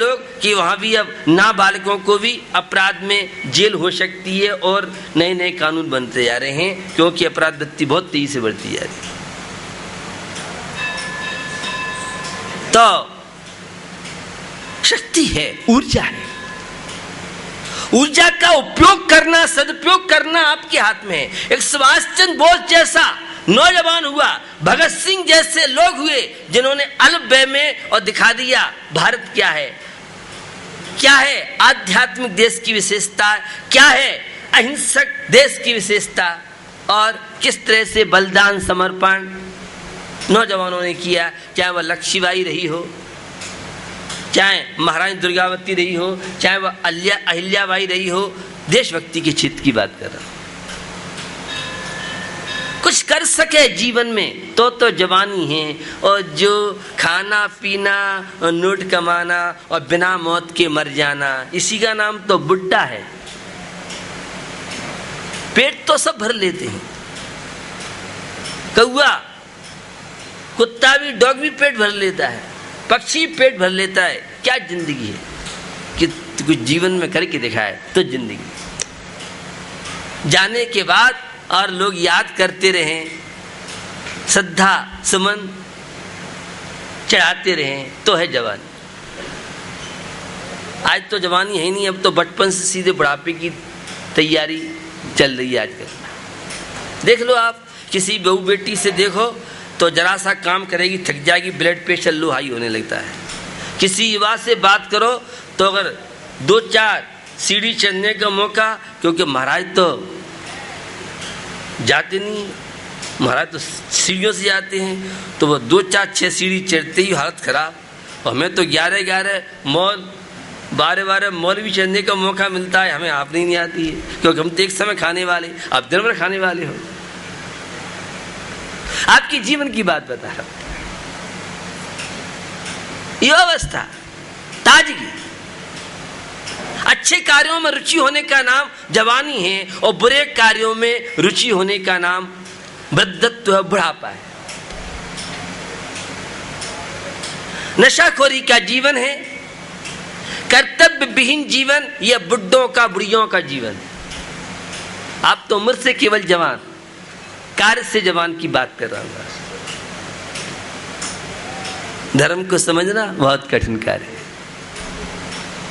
लोग कि वहाँ भी अब नाबालिगों को भी अपराध में जेल हो सकती है और नए नए कानून बनते जा रहे हैं, क्योंकि अपराध वृत्ति बहुत तेजी से बढ़ती जा रही है। तो शक्ति है, ऊर्जा है, ऊर्जा का उपयोग करना, सदुपयोग करना आपके हाथ में है। एक सुभाष चंद्र बोस जैसा नौजवान हुआ, भगत सिंह जैसे लोग हुए जिन्होंने अल्प व्यय में और दिखा दिया भारत क्या है, क्या है आध्यात्मिक देश की विशेषता, क्या है अहिंसक देश की विशेषता, और किस तरह से बलिदान समर्पण नौजवानों ने किया। चाहे वह लक्ष्मीबाई रही हो, चाहे महारानी दुर्गावती रही हो, चाहे वह अहिल्याबाई रही हो, देशभक्ति के चित्त की बात कर रहा हूं। कुछ कर सके जीवन में तो जवानी है, और जो खाना पीना और नोट कमाना और बिना मौत के मर जाना, इसी का नाम तो बुढ़ा है। पेट तो सब भर लेते हैं, कौआ कुत्ता भी, डॉग भी पेट भर लेता है, पक्षी पेट भर लेता है। क्या जिंदगी है कि कुछ जीवन में करके दिखाए तो जिंदगी। जाने के बाद और लोग याद करते रहें, श्रद्धा सुमन चढ़ाते रहें, तो है जवानी। आज तो जवानी है नहीं, अब तो बचपन से सीधे बुढ़ापे की तैयारी चल रही है आजकल। देख लो आप किसी बहू बेटी से देखो तो जरा सा काम करेगी थक जाएगी, ब्लड प्रेशर लो हाई होने लगता है। किसी युवा से बात करो तो अगर 2-4 सीढ़ी चढ़ने का मौका, क्योंकि महाराज तो जाते नहीं, महाराज तो सीढ़ियों से जाते हैं, तो वो 2-4-6 सीढ़ी चढ़ते ही हालत खराब। और हमें तो 11-11 मॉल 12-12 मॉल भी चढ़ने का मौका मिलता है, हमें आप नहीं आती है, क्योंकि हम तो एक समय खाने वाले, आप दिन भर खाने वाले हो। आपकी जीवन की बात बता रहा हूं। यह अवस्था, ताजगी, अच्छे कार्यों में रुचि होने का नाम जवानी है, और बुरे कार्यों में रुचि होने का नाम वृद्धत्व है, बुढ़ापा है। नशाखोरी का जीवन है, कर्तव्य विहीन जीवन, यह बुड्ढों का बुढ़ियों का जीवन। आप तो उम्र से केवल जवान, कार्य से जवान की बात कर रहा हूं। धर्म को समझना बहुत कठिन कार्य है,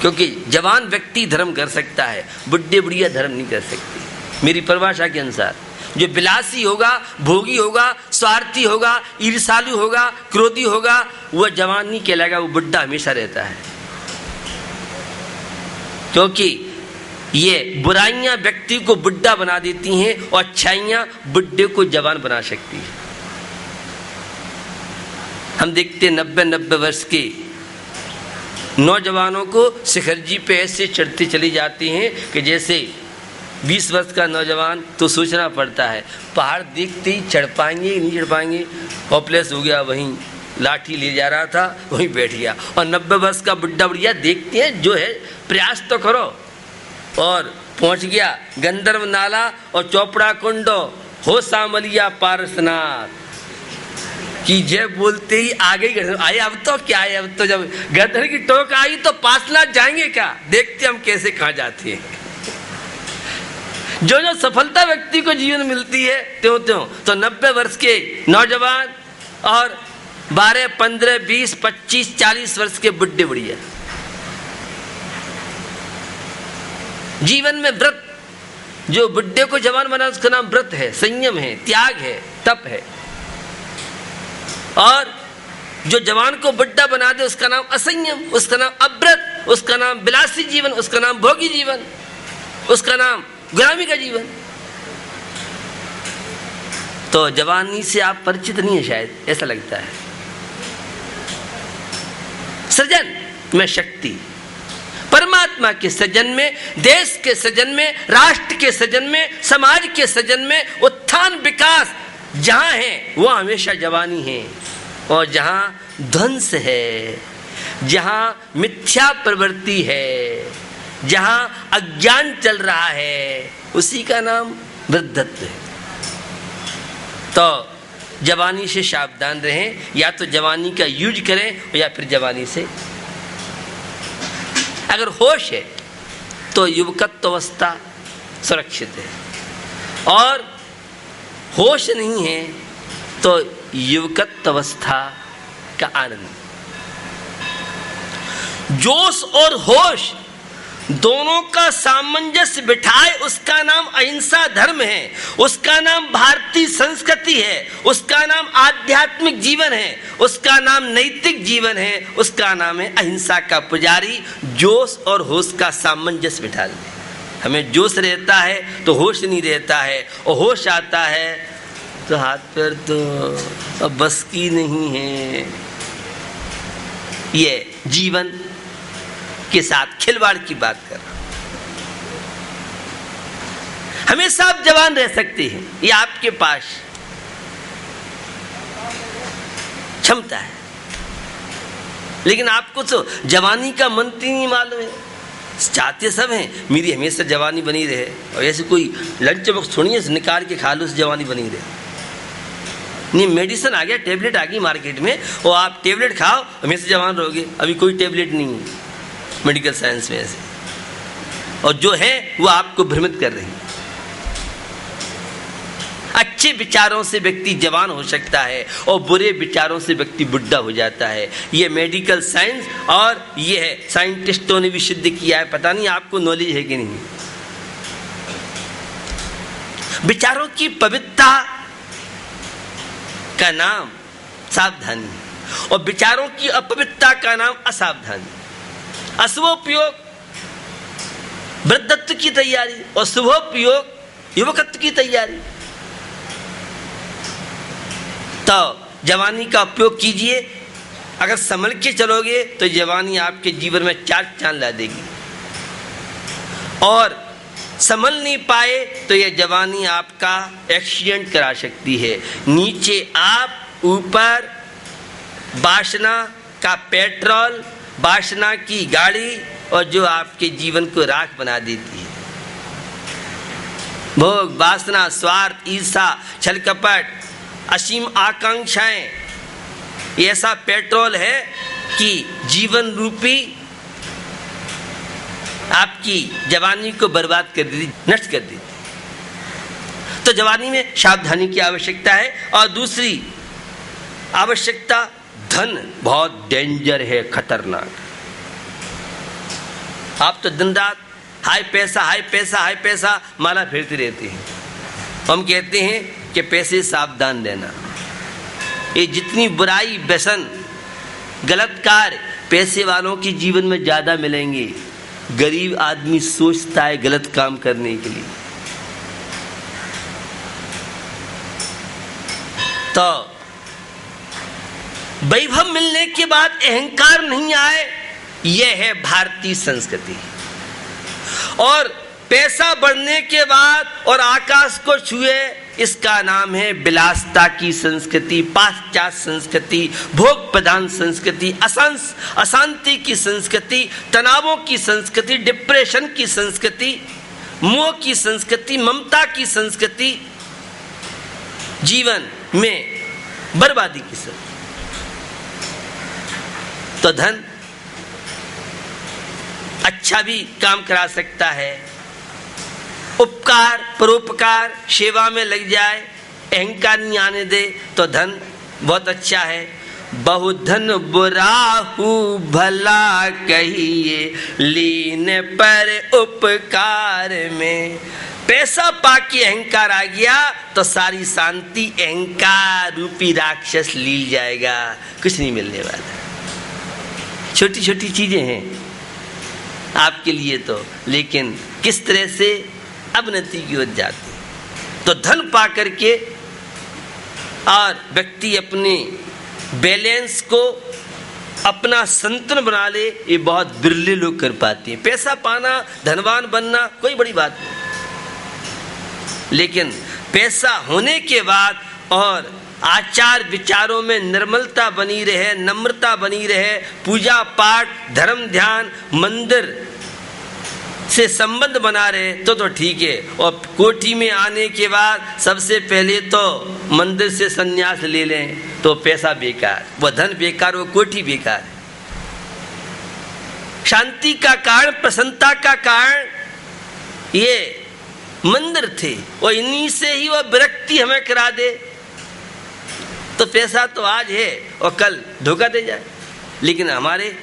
क्योंकि जवान व्यक्ति धर्म कर सकता है, बुढ़े बुढ़िया धर्म नहीं कर सकती। मेरी परिभाषा के अनुसार जो विलासी होगा, भोगी होगा, स्वार्थी होगा, ईर्ष्यालु होगा, क्रोधी होगा, वह जवान नहीं कहलाएगा, वो बुढ़ा हमेशा रहता है। क्योंकि ये बुराइयां व्यक्ति को बुढ़ा बना देती हैं और अच्छाइयां बुढ़े को जवान बना सकती है। हम देखते 90 वर्ष के नौजवानों को शिखर जी पे ऐसे चढ़ते चली जाती हैं कि जैसे 20 वर्ष का नौजवान तो सोचना पड़ता है पहाड़ देखते ही चढ़ पाएंगे नहीं चढ़ पाएंगे। हॉपलेस हो गया, वहीं लाठी ले जा रहा था वहीं बैठ गया। और 90 वर्ष का बुढ़ा बुढ़िया देखते हैं जो है प्रयास तो करो, और पहुंच गया गंधर्व नाला और चौपड़ा कुंडो हो सामलिया पारसनाथ की जय बोलते ही आगे आए। अब तो क्या है, अब तो जब गदर की टोक आई तो पासनाथ जाएंगे क्या, देखते हम कैसे कहाँ जाते हैं। जो सफलता व्यक्ति को जीवन मिलती है त्यों त्यों तो 90 वर्ष के नौजवान और 12, 15, 20, 25, 40 वर्ष के बुढ़े बुढ़िया जीवन में व्रत, जो बुढ़े को जवान बना उसका नाम व्रत है, संयम है, त्याग है, तप है। और जो जवान को बुढ़ा बना दे उसका नाम असंयम, उसका नाम अव्रत, उसका नाम विलासी जीवन, उसका नाम भोगी जीवन, उसका नाम गुलामी का जीवन। तो जवानी से आप परिचित नहीं है शायद, ऐसा लगता है। सृजन में शक्ति, परमात्मा के सृजन में, देश के सृजन में, राष्ट्र के सृजन में, समाज के सृजन में उत्थान विकास जहां है वह हमेशा जवानी है। और जहां ध्वंस है, जहां मिथ्या प्रवृत्ति है, जहां अज्ञान चल रहा है, उसी का नाम वृद्धत्व है। तो जवानी से सावधान रहें, या तो जवानी का यूज करें या फिर जवानी से अगर होश है तो युवकत्व अवस्था सुरक्षित है, और होश नहीं है तो युवकत्व अवस्था का आनंद। जोश और होश दोनों का सामंजस्य बिठाए उसका नाम अहिंसा धर्म है, उसका नाम भारतीय संस्कृति है, उसका नाम आध्यात्मिक जीवन है, उसका नाम नैतिक जीवन है, उसका नाम है अहिंसा का पुजारी। जोश और होश का सामंजस्य बिठा ले। हमें जोश रहता है तो होश नहीं रहता है, और होश आता है तो हाथ पैर तो अब बस की नहीं है। ये जीवन के साथ खिलवाड़ की बात कर रहा हूं। हमेशा आप जवान रह सकते हैं, ये आपके पास क्षमता है, लेकिन आपको तो जवानी का मंत्र ही नहीं मालूम है। चाहते सब हैं मेरी हमेशा जवानी बनी रहे, और ऐसे कोई लंच बॉक्स छोड़िए निकाल के खा लो उस जवानी बनी रहे। नहीं, मेडिसिन आ गया, टेबलेट आ गई मार्केट में, और आप टेबलेट खाओ हमेशा जवान रहोगे। अभी कोई टेबलेट नहीं है मेडिकल साइंस में ऐसे, और जो है वो आपको भ्रमित कर रही है। अच्छे विचारों से व्यक्ति जवान हो सकता है और बुरे विचारों से व्यक्ति बुढ़ा हो जाता है। ये मेडिकल साइंस और ये है साइंटिस्टों ने भी सिद्ध किया है। पता नहीं आपको नॉलेज है कि नहीं। विचारों की पवित्रता का नाम सावधानी, और विचारों की अपवित्रता का नाम असावधानी। अशुभोपयोग वृद्धत्व की तैयारी, और शुभोपयोग युवकत्व की तैयारी। तो जवानी का उपयोग कीजिए, अगर संभल के चलोगे तो जवानी आपके जीवन में चार चांद ला देगी, और संभल नहीं पाए तो यह जवानी आपका एक्सीडेंट करा सकती है। नीचे आप, ऊपर वासना का पेट्रोल, वासना की गाड़ी, और जो आपके जीवन को राख बना देती है। भोग, वासना, स्वार्थ, ईर्षा, छल कपट, असीम आकांक्षाएं, ऐसा पेट्रोल है कि जीवन रूपी आपकी जवानी को बर्बाद कर देती, नष्ट कर देती। तो जवानी में सावधानी की आवश्यकता है। और दूसरी आवश्यकता, धन बहुत डेंजर है, खतरनाक। आप तो दिन रात हाय पैसा हाय पैसा हाय पैसा माला फेरते रहते हैं। हम कहते हैं कि पैसे सावधान रहना। ये जितनी बुराई, व्यसन, गलत कार्य पैसे वालों के जीवन में ज्यादा मिलेंगे। गरीब आदमी सोचता है गलत काम करने के लिए। तो वैभव मिलने के बाद अहंकार नहीं आए, यह है भारतीय संस्कृति। और पैसा बढ़ने के बाद और आकाश को छुए, इसका नाम है विलासता की संस्कृति, पाश्चात्य संस्कृति, भोग प्रधान संस्कृति, अशांति की संस्कृति, तनावों की संस्कृति, डिप्रेशन की संस्कृति, मोह की संस्कृति, ममता की संस्कृति, जीवन में बर्बादी की संस्कृति। तो धन अच्छा भी काम करा सकता है। उपकार, परोपकार, सेवा में लग जाए, अहंकार नहीं आने दे तो धन बहुत अच्छा है। बहुधन बुराहु भला कहिए, लीन पर उपकार में। पैसा पाके अहंकार आ गया तो सारी शांति अहंकार रूपी राक्षस ली जाएगा, कुछ नहीं मिलने वाला। छोटी छोटी चीजें हैं आपके लिए तो, लेकिन किस तरह से अवनति की ओर जाती। तो धन पा करके और व्यक्ति अपने बैलेंस को अपना संतुलन बना ले, ये बहुत बिरले लोग कर पाते हैं। पैसा पाना, धनवान बनना कोई बड़ी बात नहीं, लेकिन पैसा होने के बाद और आचार विचारों में निर्मलता बनी रहे, नम्रता बनी रहे, पूजा पाठ, धर्म ध्यान, मंदिर से संबंध बना रहे तो ठीक है। और कोठी में आने के बाद सबसे पहले तो मंदिर से संन्यास ले लें तो पैसा बेकार, वो धन बेकार, वो कोठी बेकार है। शांति का कारण, प्रसन्नता का कारण ये मंदिर थे, और इन्हीं से ही वह विरक्ति हमें करा दे। तो पैसा तो आज है और कल धोखा दे जाए, लेकिन हमारे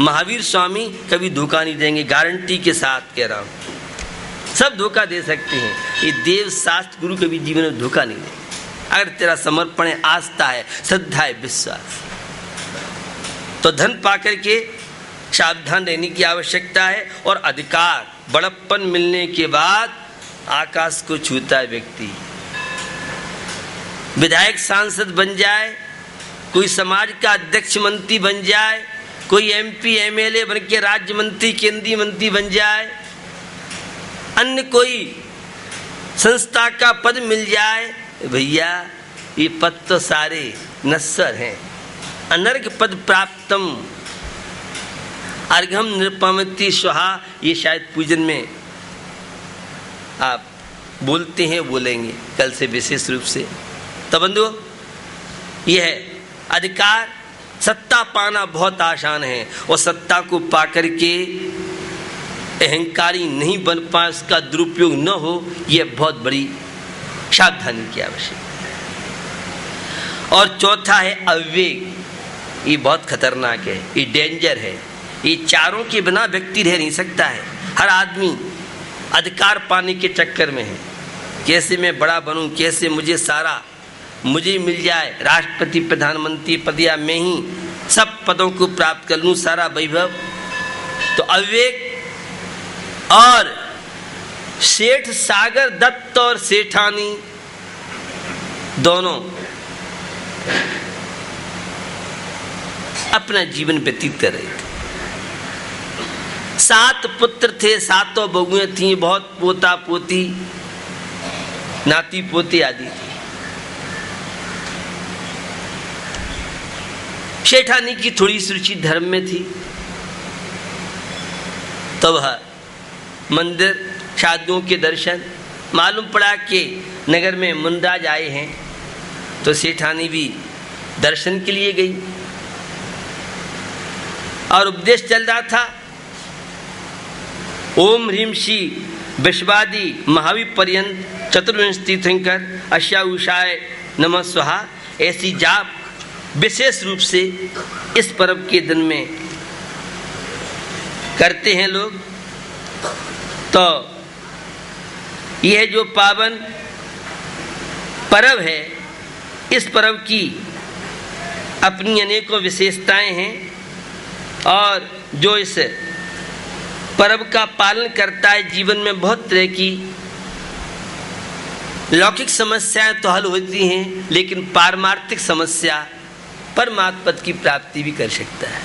महावीर स्वामी कभी धोखा नहीं देंगे, गारंटी के साथ कह रहा हूं। सब धोखा दे सकते हैं, ये देव शास्त्र गुरु कभी जीवन में धोखा नहीं देंगे। अगर तेरा समर्पण है, आस्था है, श्रद्धा है, विश्वास, तो धन पाकर के सावधान रहने की आवश्यकता है। और अधिकार, बड़प्पन मिलने के बाद आकाश को छूता है व्यक्ति। विधायक सांसद बन जाए, कोई समाज का अध्यक्ष मंत्री बन जाए, कोई MP MLA बन के राज्य मंत्री, केंद्रीय मंत्री बन जाए, अन्य कोई संस्था का पद मिल जाए, भैया ये पद तो सारे नश्वर हैं। अनर्घ पद प्राप्तम अर्घम नृपमति स्वाहा, ये शायद पूजन में आप बोलते हैं, बोलेंगे कल से विशेष रूप से। तो बंधुओं, यह है अधिकार, सत्ता पाना बहुत आसान है, और सत्ता को पाकर के अहंकारी नहीं बन पाए, उसका दुरुपयोग न हो, यह बहुत बड़ी सावधानी की आवश्यकता है। और चौथा है अविवेक, ये बहुत खतरनाक है, ये डेंजर है। ये चारों के बिना व्यक्ति रह नहीं सकता है। हर आदमी अधिकार पाने के चक्कर में है, कैसे मैं बड़ा बनूं, कैसे मुझे मिल जाए राष्ट्रपति, प्रधानमंत्री पद, या मैं ही सब पदों को प्राप्त कर लूं, सारा वैभव। तो अविवेक, और सेठ सागर दत्त और सेठानी दोनों अपना जीवन व्यतीत कर रहे थे। 7 पुत्र थे, 7 बहुएं थीं, बहुत पोता पोती, नाती पोते आदि थी। शेठानी की थोड़ी रुचि धर्म में थी, तो वह मंदिर, शादियों के दर्शन, मालूम पड़ा कि नगर में मुनराज आए हैं, तो सेठानी भी दर्शन के लिए गई। और उपदेश चल रहा था, ओम ह्रीम श्री विश्वादि महावीर पर्यंत चतुर्विंश तीर्थंकर अश्या उषाय नमः स्वाहा, ऐसी जाप विशेष रूप से इस पर्व के दिन में करते हैं लोग। तो यह जो पावन पर्व है, इस पर्व की अपनी अनेकों विशेषताएं हैं, और जो इस पर्व का पालन करता है, जीवन में बहुत तरह की लौकिक समस्याएं तो हल होती हैं, लेकिन पारमार्थिक समस्या, परमात्मा पद की प्राप्ति भी कर सकता है।